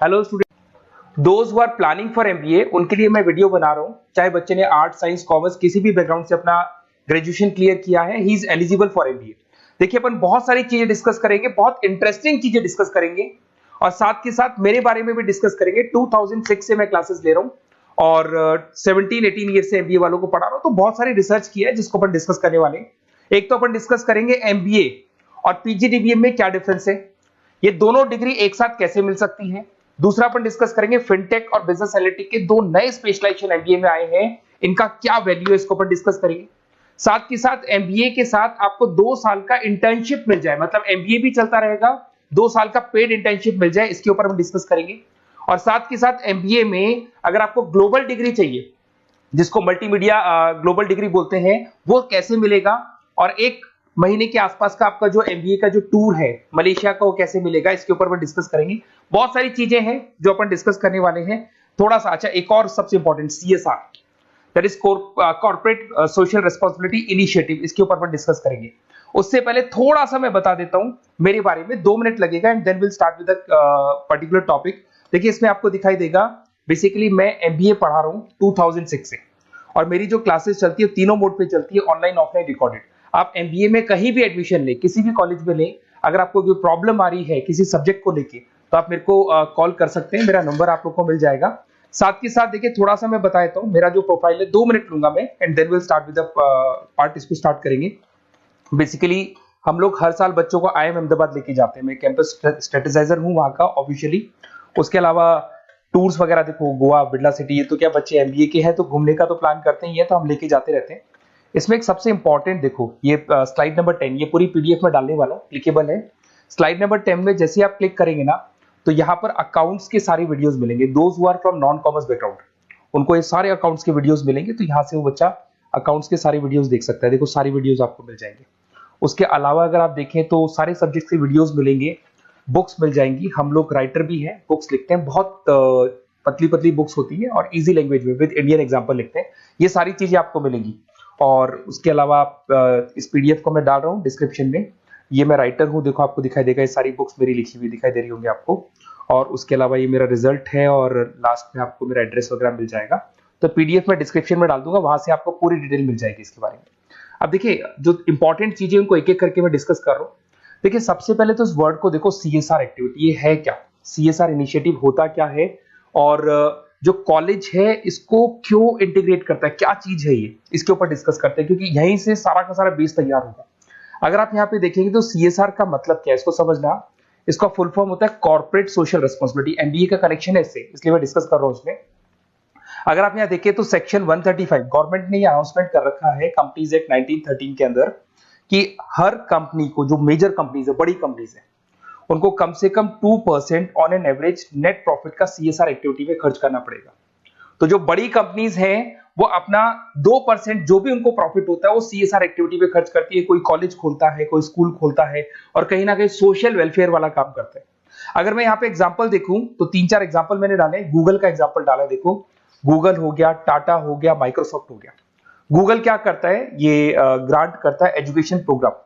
Hello student, those who are planning for MBA उनके लिए मैं वीडियो बना रहा हूं। चाहे बच्चे ने आर्ट, साइंस, कॉमर्स किसी भी बैकग्राउंड से अपना ग्रेजुएशन क्लियर किया है, he is eligible for MBA. देखिए, अपन बहुत सारी चीजें डिस्कस करेंगे, बहुत इंटरेस्टिंग चीजें डिस्कस करेंगे और साथ के साथ मेरे बारे में भी डिस्कस करेंगे। 2006 से मैं क्लासेस ले रहा हूं और 17-18 ईयर से एमबीए वालों को पढ़ा रहा हूं, तो बहुत सारी रिसर्च की है जिसको अपन डिस्कस करने वाले हैं। एक तो अपन डिस्कस करेंगे एमबीए और पीजीडीबीएम में क्या डिफरेंस है, ये दोनों डिग्री एक साथ कैसे मिल सकती है। दूसरा अपन डिस्कस करेंगे फिनटेक और बिजनेस एनालिटिक के दो नए स्पेशलाइजेशन एमबीए में आए हैं, इनका क्या वैल्यू है, इसको अपन डिस्कस करेंगे। साथ के साथ एमबीए के साथ आपको 2 साल का इंटर्नशिप मिल जाए, मतलब एमबीए भी चलता रहेगा, 2 साल का पेड इंटर्नशिप मिल जाए, इसके ऊपर हम डिस्कस करेंगे। और साथ के साथ एमबीए में अगर आपको ग्लोबल डिग्री चाहिए, जिसको मल्टीमीडिया ग्लोबल डिग्री बोलते हैं, वो कैसे मिलेगा, और 1 महीने के आसपास का आपका जो एमबीए का जो टूर है मलेशिया का, वो कैसे मिलेगा, इसके ऊपर अपन डिस्कस करेंगे। बहुत सारी चीजें हैं जो अपन डिस्कस करने वाले हैं। थोड़ा सा अच्छा, एक और सबसे important CSR, that is corporate social responsibility initiative, इसके ऊपर अपन डिस्कस करेंगे। उससे पहले थोड़ा सा मैं बता देता हूं मेरे बारे में, 2 मिनट लगेगा and then will start with particular topic. देखिए, इसमें आपको दिखाई देगा बेसिकली मैं एमबीए पढ़ा रहा हूं 2006 से, और मेरी जो क्लासेस चलती है तीनों मोड पे चलती है, ऑनलाइन, ऑफलाइन, रिकॉर्डेड। आप एमबीए में कहीं भी एडमिशन ले, किसी भी कॉलेज में ले, अगर आपको कोई प्रॉब्लम आ रही है किसी सब्जेक्ट को लेके, तो आप मेरे को कॉल कर सकते हैं, मेरा नंबर आप लोग को मिल जाएगा। साथ के साथ देखिए, थोड़ा सा मैं बता देता हूँ मेरा जो प्रोफाइल है, 2 मिनट लूंगा मैं and then will start with the part, इसको स्टार्ट करेंगे। बेसिकली हम लोग हर साल बच्चों को आईएम अहमदाबाद लेके जाते हैं, मैं कैंपस स्ट्रेटेजाइजर हूँ वहाँ का ऑफिशियली। उसके अलावा टूर्स वगैरह, देखो गोवा, बिरला सिटी, ये तो क्या बच्चे एमबीए के हैं तो घूमने का तो प्लान करते ही है, तो हम लेके जाते रहते हैं। इसमें एक सबसे इंपॉर्टेंट, देखो ये स्लाइड नंबर 10, ये पूरी पीडीएफ में डालने वाला हूँ, क्लिकेबल है। स्लाइड नंबर 10 में जैसे आप क्लिक करेंगे ना, तो यहाँ पर अकाउंट्स के सारी वीडियोस मिलेंगे। Those who are from non commerce background, उनको ये सारे अकाउंट्स के वीडियोस मिलेंगे, तो यहाँ से वो बच्चा अकाउंट्स के सारे वीडियोस देख सकता है। देखो, सारी वीडियोस आपको मिल जाएंगे। उसके अलावा अगर आप देखें तो सारे सब्जेक्ट के वीडियोस मिलेंगे, बुक्स मिल जाएंगी। हम लोग राइटर भी हैं, बुक्स लिखते हैं, बहुत पतली पतली बुक्स होती है और इजी लैंग्वेज में विद इंडियन एग्जांपल लिखते हैं। ये सारी चीजें आपको मिलेंगी। और उसके अलावा इस पीडीएफ को मैं डाल रहा हूँ डिस्क्रिप्शन में, ये मैं राइटर हूँ, देखो आपको दिखाई देगा, ये सारी बुक्स मेरी लिखी हुई दिखाई दे रही होंगी आपको। और उसके अलावा ये मेरा रिजल्ट है और लास्ट में आपको मेरा एड्रेस वगैरह मिल जाएगा। तो पीडीएफ में डिस्क्रिप्शन में डाल दूंगा, वहां से आपको पूरी डिटेल मिल जाएगी इसके बारे में। अब देखिए, जो इंपॉर्टेंट चीजें उनको एक एक करके मैं डिस्कस कर रहा हूँ। देखिए, सबसे पहले तो इस वर्ड को देखो, सीएसआर एक्टिविटी, ये है क्या, सीएसआर इनिशिएटिव होता क्या है, और जो कॉलेज है इसको क्यों इंटीग्रेट करता है, क्या चीज है ये, इसके ऊपर डिस्कस करते हैं, क्योंकि यहीं से सारा का सारा बेस तैयार होगा। अगर आप यहाँ पे देखेंगे तो सीएसआर का मतलब क्या है, इसको समझना। इसका फुल फॉर्म होता है कॉर्पोरेट सोशल रिस्पांसिबिलिटी। एमबीए का कनेक्शन है इससे, इसलिए मैं डिस्कस कर रहा हूँ उसमें। अगर आप यहाँ देखिए तो सेक्शन 135, गवर्नमेंट ने ये अनाउंसमेंट कर रखा है कंपनीज एक्ट 1913 के अंदर, कि हर कंपनी को, जो मेजर कंपनीज है, बड़ी कंपनीज है, उनको कम से कम 2% on an average net profit का सीएसआर एक्टिविटी में खर्च करना पड़ेगा। तो जो बड़ी कंपनीज हैं वो अपना 2% जो भी उनको प्रॉफिट होता है वो सीएसआर एक्टिविटी पे खर्च करती है। कोई कॉलेज खोलता है, कोई स्कूल खोलता है, और कहीं ना कहीं सोशल वेलफेयर वाला काम करता है। अगर मैं यहाँ पे एग्जांपल देखूं तो 3-4 एग्जांपल मैंने डाले। गूगल का एग्जांपल डाला, देखो गूगल हो गया, टाटा हो गया, माइक्रोसॉफ्ट हो गया। गूगल क्या करता है, ये ग्रांट करता है education programme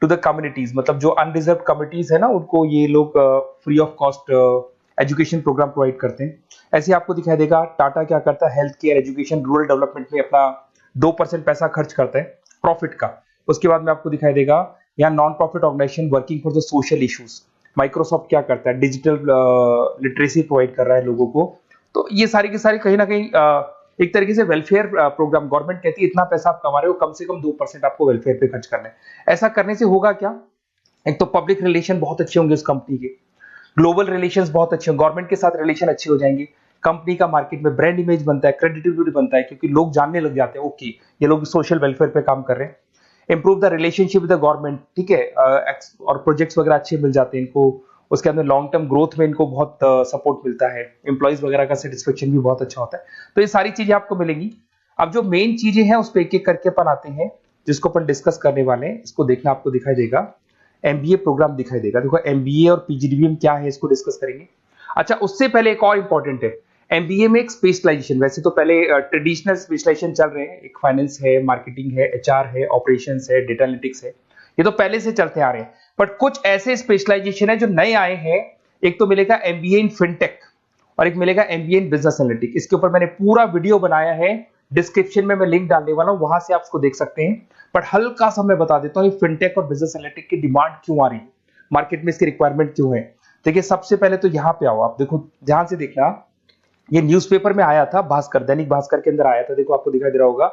to the communities, मतलब जो अनरिजर्व कम्युनिटीज है ना, उनको ये लोग free of cost education programme provide करते हैं। ऐसे आपको दिखाई देगा टाटा क्या करता है, health care, education, rural development में अपना 2% पैसा खर्च करता है प्रॉफिट का। उसके बाद में आपको दिखाई देगा यहाँ non profit organisation working for the social issues. Microsoft क्या करता है, डिजिटल लिटरेसी प्रोवाइड कर रहा है लोगों को। तो ये सारी की सारी कहीं ना कहीं एक तरीके से वेलफेयर प्रोग्राम। गवर्नमेंट कहती है इतना पैसा आप कमा रहे हो, कम से कम 2% आपको वेलफेयर पे खर्च करना है। ऐसा करने से होगा क्या, एक तो पब्लिक रिलेशन बहुत अच्छे होंगे उस कंपनी के, ग्लोबल रिलेशंस बहुत अच्छे होंगे, गवर्नमेंट के साथ रिलेशन अच्छे हो जाएंगे, कंपनी का मार्केट में ब्रांड इमेज बनता है, क्रेडिबिलिटी बनता है, क्योंकि लोग जानने लग जाते हैं ओके ये लोग सोशल वेलफेयर पे काम कर रहे हैं। Improve the relationship with the government, ठीक है, और प्रोजेक्ट्स वगैरह अच्छे मिल जाते हैं इनको। उसके अंदर लॉन्ग टर्म ग्रोथ में इनको बहुत सपोर्ट मिलता है, एम्प्लॉइज वगैरह का सेटिस्फेक्शन भी बहुत अच्छा होता है। तो ये सारी चीजें आपको मिलेंगी। अब जो मेन चीजें हैं उस पर एक एक करके अपन आते हैं, जिसको अपन डिस्कस करने वाले हैं। इसको देखना, आपको दिखाई देगा एमबीए प्रोग्राम दिखाई देगा। देखो एमबीए और पीजीडीबीएम क्या है, इसको डिस्कस करेंगे। अच्छा, उससे पहले एक और इंपॉर्टेंट है, एमबीए में एक स्पेशलाइजेशन, वैसे तो पहले ट्रेडिशनल स्पेशलाइजेशन चल रहे हैं, एक फाइनेंस है, मार्केटिंग है, एचआर है, ऑपरेशंस है, डेटा एनालिटिक्स है, ये तो पहले से चलते आ रहे हैं। बट कुछ ऐसे स्पेशलाइजेशन है जो नए आए हैं। एक तो मिलेगा एमबीए इन फिनटेक, और एक मिलेगा एमबीए इन बिजनेस एनालिटिक्स। इसके ऊपर मैंने पूरा वीडियो बनाया है, डिस्क्रिप्शन में मैं लिंक डालने वाला हूं, वहां से आप उसको देख सकते हैं। बट हल्का सा मैं बता देता हूं फिनटेक और बिजनेस एनालिटिक्स की डिमांड क्यों आ रही है, मार्केट में इसकी रिक्वायरमेंट क्यों है। देखिए सबसे पहले तो यहाँ पे आओ, आप देखो ध्यान से देखना, ये न्यूज़पेपर में आया था, भास्कर, दैनिक भास्कर के अंदर आया था, देखो आपको दिखाई दे रहा होगा,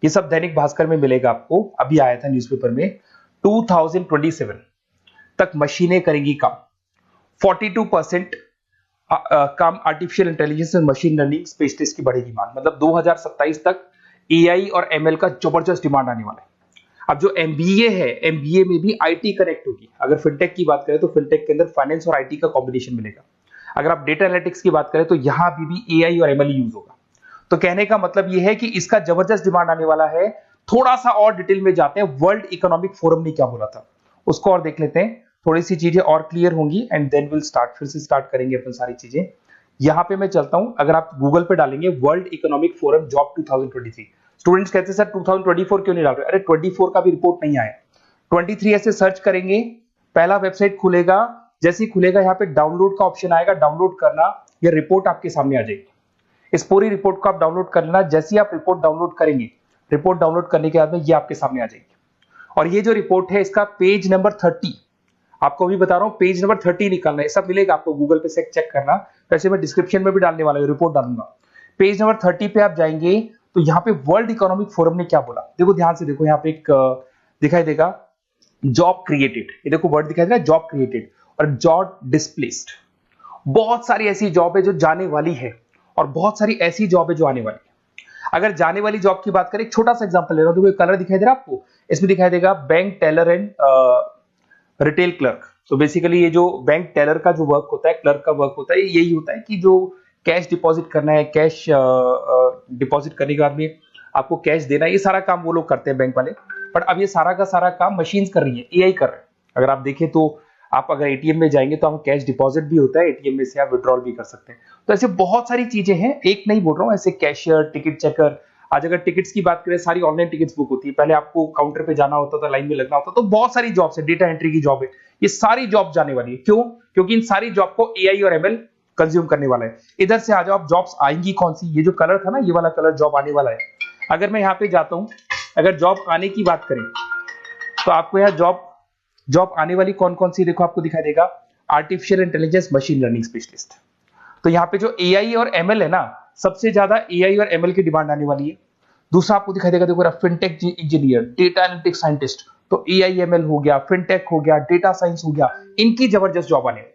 ये सब दैनिक भास्कर में मिलेगा आपको, अभी आया था न्यूज़पेपर में। 2027 तक मशीनें करेंगी काम, 42% काम आर्टिफिशियल इंटेलिजेंस और मशीन लर्निंग स्पेशलिस्ट की बढ़ेगी मांग, मतलब 2027 तक एआई और एमएल का जबरदस्त डिमांड आने वाला है। अब जो एमबीए है, एमबीए में भी आईटी कनेक्ट होगी। अगर फिनटेक की बात करें तो फिनटेक के अंदर फाइनेंस और आईटी का कॉम्बिनेशन मिलेगा। अगर आप डेटा एनालिटिक्स की बात करें तो यहां भी एआई और एमएल यूज होगा। तो कहने का मतलब यह है कि इसका जबरदस्त डिमांड आने वाला है। थोड़ा सा और डिटेल में जाते हैं, वर्ल्ड इकोनॉमिक फोरम ने क्या बोला था उसको और देख लेते हैं, थोड़ी सी चीजें और क्लियर होंगी एंड देन विल स्टार्ट, फिर से स्टार्ट करेंगे अपन सारी चीजें। यहां पे मैं चलता हूं, अगर आप गूगल पे डालेंगे world economic forum job 2023, students कहते हैं सर 2024 क्यों नहीं डाल रहे, अरे 24 का भी रिपोर्ट नहीं आया, 23 ऐसे सर्च करेंगे, पहला वेबसाइट खुलेगा, जैसे ही खुलेगा यहाँ पे डाउनलोड का ऑप्शन आएगा, डाउनलोड करना, ये रिपोर्ट आपके सामने आ जाएगी। इस पूरी रिपोर्ट को आप डाउनलोड कर लेना, जैसे ही आप रिपोर्ट डाउनलोड करेंगे, रिपोर्ट डाउनलोड करने के बाद में ये आपके सामने आ जाएगी। और ये जो रिपोर्ट है इसका पेज नंबर 30, आपको भी बता रहा हूं पेज नंबर 30 निकालना है, सब मिलेगा आपको गूगल पे से चेक करना, वैसे मैं डिस्क्रिप्शन में भी डालने वाला हूं, रिपोर्ट डालूंगा। पेज नंबर 30 पे आप जाएंगे तो यहाँ पे वर्ल्ड इकोनॉमिक फोरम ने क्या बोला, देखो ध्यान से देखो, यहाँ पे एक दिखाई देगा जॉब क्रिएटेड, ये देखो वर्ड दिखाई दे रहा है जॉब क्रिएटेड और जॉब डिस्प्लेस्ड। बहुत सारी ऐसी जॉब है जो जाने वाली है और बहुत सारी ऐसी जॉब है जो आने वाली है। अगर जाने वाली जॉब की बात करें, एक छोटा सा एग्जांपल ले रहा हूं, देखो कलर दिखाई दे रहा है आपको, इसमें दिखाई देगा bank teller and retail clerk. तो बेसिकली ये जो बैंक टेलर का जो वर्क होता है, क्लर्क का वर्क होता है, यही होता है कि जो कैश डिपॉजिट करना है, कैश डिपॉजिट करने के बाद में आपको कैश देना है, ये सारा काम वो लोग करते हैं बैंक वाले। बट अब ये सारा का सारा काम मशीन्स कर रही है, एआई कर रहे हैं। अगर आप देखें तो आप अगर एटीएम में जाएंगे तो आप कैश डिपॉजिट भी होता है, एटीएम में से आप विड्रॉल भी कर सकते हैं। तो ऐसे बहुत सारी चीजें हैं, एक नहीं बोल रहा हूँ, ऐसे कैशियर, टिकट चेकर, आज अगर टिकट्स की बात करें सारी ऑनलाइन टिकट्स बुक होती है, पहले आपको काउंटर पे जाना होता था, लाइन में लगना होता, तो बहुत सारी जॉब्स है, डेटा एंट्री की जॉब है, ये सारी जॉब जाने वाली है। क्यों? क्योंकि इन सारी जॉब को एआई और एमएल कंज्यूम करने वाला है। इधर से आ जाओ, आप जॉब्स आएंगी कौन सी, ये जो कलर था ना, ये वाला कलर जॉब आने वाला है। अगर मैं यहाँ पे जाता हूं, अगर जॉब आने की बात करें तो आपको यहाँ जॉब आने वाली कौन कौन सी, देखो आपको दिखाई देगा artificial intelligence machine learning specialist. तो यहाँ पे जो एआई और एमएल है ना, सबसे ज्यादा एआई और एमएल की डिमांड आने वाली है। दूसरा आपको दिखाई देगा, देखो fintech engineer, data analytics scientist, तो एआई एमएल हो गया, फिनटेक हो गया, डेटा साइंस हो गया, इनकी जबरदस्त जॉब आने वाली है।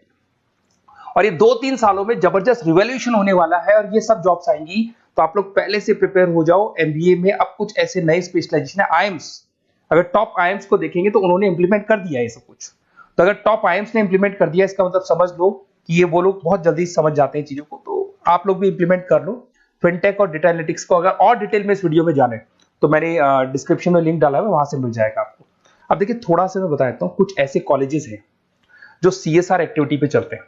और ये 2-3 सालों में जबरदस्त रिवॉल्यूशन होने वाला है और ये सब जॉब्स आएंगी। तो आप लोग पहले से प्रिपेयर हो जाओ। एमबीए में अब कुछ ऐसे नए स्पेशलाइजेशन है, आईएम्स, अगर टॉप आईएम्स को देखेंगे तो उन्होंने इंप्लीमेंट कर दिया है सब कुछ। तो अगर टॉप आईएम्स ने इंप्लीमेंट कर दिया, इसका मतलब समझ लो कि ये वो लोग बहुत जल्दी समझ जाते हैं चीजों को, तो आप लोग भी इंप्लीमेंट कर लो फिनटेक और डेटा एनालिटिक्स को। अगर और डिटेल में इस वीडियो में जाने तो मैंने डिस्क्रिप्शन में लिंक डाला है, वहां से मिल जाएगा आपको। अब देखिए थोड़ा सा मैं बता देता हूँ, कुछ ऐसे कॉलेजेस हैं जो सीएसआर एक्टिविटी पे चलते हैं।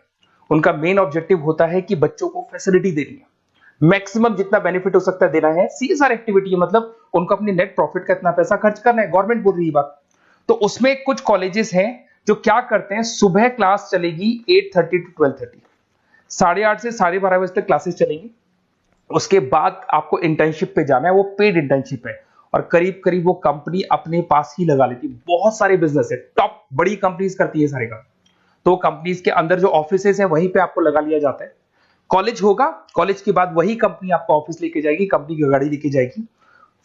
उनका मेन ऑब्जेक्टिव होता है कि बच्चों को फैसिलिटी देनी है, मैक्सिमम जितना बेनिफिट हो सकता है देना है। सीएसआर एक्टिविटी मतलब उनको अपनी नेट प्रॉफिट का इतना पैसा खर्च करना है, गवर्नमेंट बोल रही है बात। तो उसमें कुछ कॉलेजेस हैं जो क्या करते हैं, सुबह क्लास चलेगी 8:30 to 12:30, 8:30 से 12:30 बजे तक क्लासेस चलेंगी। उसके बाद आपको इंटर्नशिप पे जाना है, वो पेड इंटर्नशिप है और करीब करीब वो कंपनी अपने पास ही लगा लेती है। बहुत सारे बिजनेस है, टॉप बड़ी कंपनीज करती है सारे काम। तो कंपनीज के अंदर जो ऑफिसेज है वहीं पे आपको लगा लिया जाता है। कॉलेज होगा, कॉलेज के बाद वही कंपनी आपको ऑफिस लेके जाएगी, कंपनी की गाड़ी लेके जाएगी।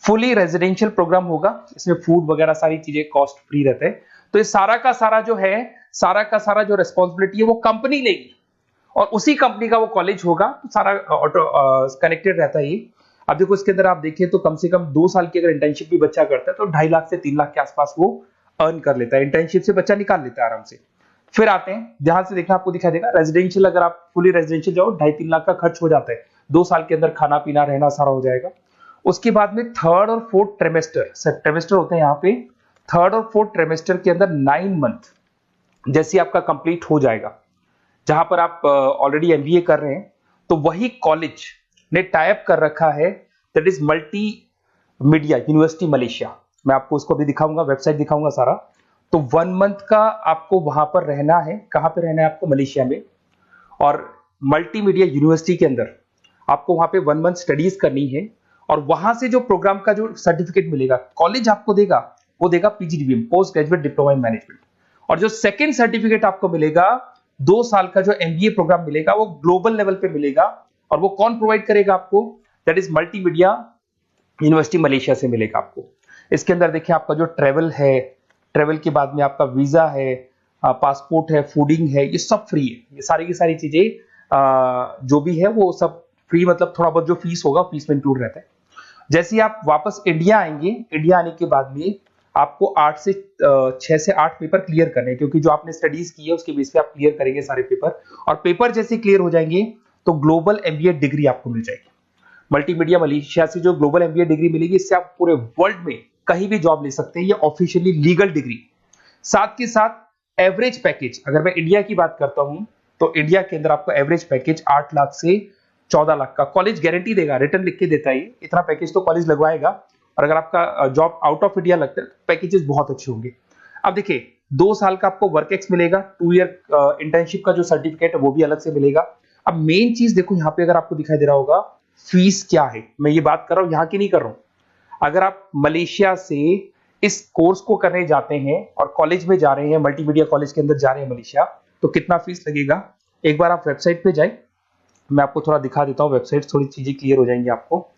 फुली रेजिडेंशियल प्रोग्राम होगा, इसमें फूड वगैरह सारी चीजें कॉस्ट फ्री रहते हैं। तो ये सारा का सारा जो है, सारा का सारा जो रिस्पॉन्सिबिलिटी है वो कंपनी लेगी और उसी कंपनी का वो कॉलेज होगा। तो सारा ऑटो कनेक्टेड रहता है ये। अब देखो इसके अंदर आप देखिए तो कम से कम 2 साल की अगर इंटर्नशिप भी बच्चा करता है तो 2.5 लाख से 3 लाख के आसपास वो अर्न कर लेता है, इंटर्नशिप से बच्चा निकाल लेता है आराम से। फिर आते हैं, ध्यान से देखना, आपको दिखाई देगा रेजिडेंशियल, अगर आप फुली रेजिडेंशियल जाओ 2.5-3 लाख का खर्च हो जाता है, 2 साल के अंदर खाना पीना रहना सारा हो जाएगा। उसके बाद में थर्ड और फोर्थ ट्रेमेस्टर होते हैं यहाँ पे। थर्ड और फोर्थ ट्रेमेस्टर के अंदर 9 मंथ जैसे आपका कंप्लीट हो जाएगा, जहां पर आप ऑलरेडी एमबीए कर रहे हैं, तो वही कॉलेज ने टाइप कर रखा है, that is multi media university Malaysia. मैं आपको उसको भी दिखाऊंगा, वेबसाइट दिखाऊंगा सारा। तो 1 मंथ का आपको वहां पर रहना है। कहां पे रहना है आपको? मलेशिया में। और मल्टीमीडिया यूनिवर्सिटी के अंदर आपको वहां पे 1 मंथ स्टडीज करनी है और वहां से जो प्रोग्राम का जो सर्टिफिकेट मिलेगा कॉलेज आपको देगा, वो देगा PGDBM, post graduate diploma in management. और जो सेकंड सर्टिफिकेट आपको मिलेगा 2 साल का जो एमबीए प्रोग्राम मिलेगा वो ग्लोबल लेवल पे मिलेगा। और वो कौन प्रोवाइड करेगा आपको? That is multimedia university Malaysia से मिलेगा आपको। इसके अंदर देखिए आपका जो ट्रेवल है, ट्रेवल के बाद में आपका वीजा है, पासपोर्ट है, फूडिंग है, ये सब फ्री है। ये सारी की सारी चीजें जो भी है वो सब फ्री, मतलब थोड़ा बहुत जो फीस होगा फीस में इंक्लूड रहता है। जैसे ही आप वापस इंडिया आएंगे, इंडिया आने के बाद में आपको 6 से 8 पेपर क्लियर करने हैं, क्योंकि जो आपने स्टडीज की है उसके बेस पे आप क्लियर करेंगे सारे पेपर। और पेपर जैसे क्लियर हो जाएंगे तो ग्लोबल एमबीए डिग्री आपको मिल जाएगी। मल्टीमीडिया मलेशिया से जो ग्लोबल एमबीए डिग्री मिलेगी, इससे आप पूरे वर्ल्ड में कहीं भी जॉब ले सकते हैं। ये ऑफिशियली लीगल डिग्री। साथ के साथ एवरेज पैकेज, अगर मैं इंडिया की बात करता हूं तो इंडिया के अंदर आपको एवरेज पैकेज 8 लाख से 14 लाख का कॉलेज गारंटी देगा, रिटर्न लिख के देता है। इतना पैकेज तो कॉलेज लगवाएगा। और अगर आपका जॉब आउट ऑफ इंडिया लगता है तो पैकेजेस बहुत अच्छे होंगे। अब देखिए 2 साल का आपको वर्क एक्स मिलेगा, 2 ईयर इंटर्नशिप का जो सर्टिफिकेट है वो भी अलग से मिलेगा। अब मेन चीज देखो यहाँ पे, अगर आपको दिखाई दे रहा होगा फीस क्या है, मैं ये बात कर रहा हूं यहाँ की नहीं कर रहा हूं। अगर आप मलेशिया से इस कोर्स को करने जाते हैं और कॉलेज में जा रहे हैं, मल्टीमीडिया कॉलेज के अंदर जा रहे हैं मलेशिया, तो कितना फीस लगेगा? एक बार आप वेबसाइट पे जाए, मैं आपको थोड़ा दिखा देता हूँ, वेबसाइट थोड़ी चीजें क्लियर हो जाएंगी आपको।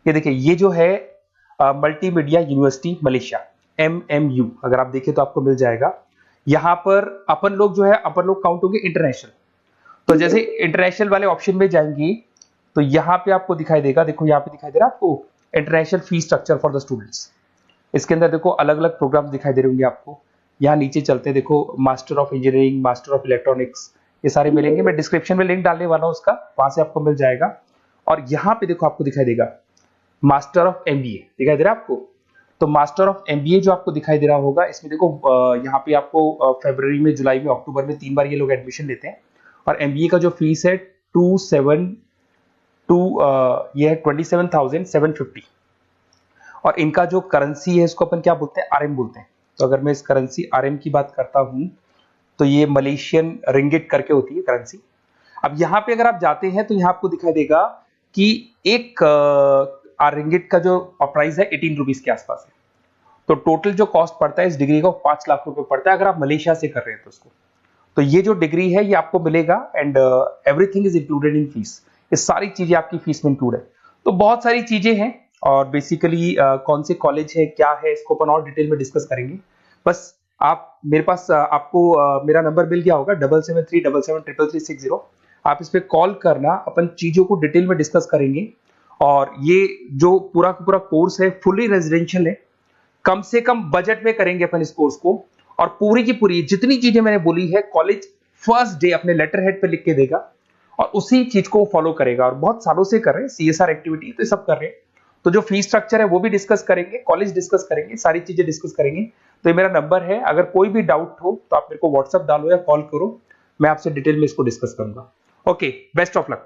ये देखिए, ये जो है मल्टीमीडिया यूनिवर्सिटी मलेशिया, MMU, अगर आप देखें तो आपको मिल जाएगा। यहाँ पर अपन लोग जो है, अपन लोग काउंट होंगे इंटरनेशनल। तो जैसे इंटरनेशनल वाले ऑप्शन में जाएंगी तो यहाँ पे आपको दिखाई देगा, देखो यहाँ पे दिखाई दे रहा है आपको international fee structure for the students. इसके अंदर देखो अलग अलग प्रोग्राम दिखाई दे रहे होंगे आपको। यहाँ नीचे चलते हैं, देखो master of engineering, master of electronics, ये सारे मिलेंगे। मैं डिस्क्रिप्शन में लिंक डालने वाला हूँ उसका, वहां से आपको मिल जाएगा। और यहाँ पे देखो आपको दिखाई देगा मास्टर ऑफ एमबीए, दिखाई दे रहा है आपको। तो मास्टर ऑफ एमबीए जो आपको दिखाई दे रहा होगा, इसमें देखो यहाँ पे आपको फरवरी में, जुलाई में, अक्टूबर में 3 बार ये लोग एडमिशन लेते हैं। और एमबीए का जो फीस है 27,750। और इनका जो करेंसी है इसको अपन क्या बोलते हैं? आरएम बोलते हैं। तो अगर मैं इस करेंसी आरएम की बात करता हूं तो ये मलेशियन रिंगिट करके होती है करेंसी। अब यहाँ पे अगर आप जाते हैं तो यहाँ आपको दिखाई देगा कि एक रिंगिट का जो प्राइस है 18 रुपीज के आसपास है। तो टोटल जो कॉस्ट पड़ता है इस डिग्री का 5 लाख रुपए पड़ता है, अगर आप मलेशिया से कर रहे हैं तो उसको। तो ये जो डिग्री है ये आपको मिलेगा and everything is included in fees. ये सारी चीजें आपकी फीस में इंक्लूड है। तो बहुत सारी चीजें हैं और बेसिकली कौन से कॉलेज है, क्या है, इसको अपन और डिटेल में डिस्कस करेंगे। बस आप मेरे पास आपको मेरा नंबर मिल गया होगा 7737773360। आप इस पे कॉल करना, अपन चीजों को डिटेल में डिस्कस करेंगे। और ये जो पूरा का पूरा कोर्स है फुली रेजिडेंशियल है, कम से कम बजट में करेंगे अपन इस कोर्स को। और पूरी की पूरी जितनी चीजें मैंने बोली है कॉलेज फर्स्ट डे अपने लेटर हेड पे लिख के देगा और उसी चीज को फॉलो करेगा। और बहुत सालों से कर रहे हैं CSR एक्टिविटी, तो सब कर रहे हैं। तो जो फीस स्ट्रक्चर है वो भी डिस्कस करेंगे, कॉलेज डिस्कस करेंगे, सारी चीजें डिस्कस करेंगे। तो ये मेरा नंबर है, अगर कोई भी डाउट हो तो आप मेरे को व्हाट्सएप डालो या कॉल करो, मैं आपसे डिटेल में इसको डिस्कस करूंगा। Okay, best of luck.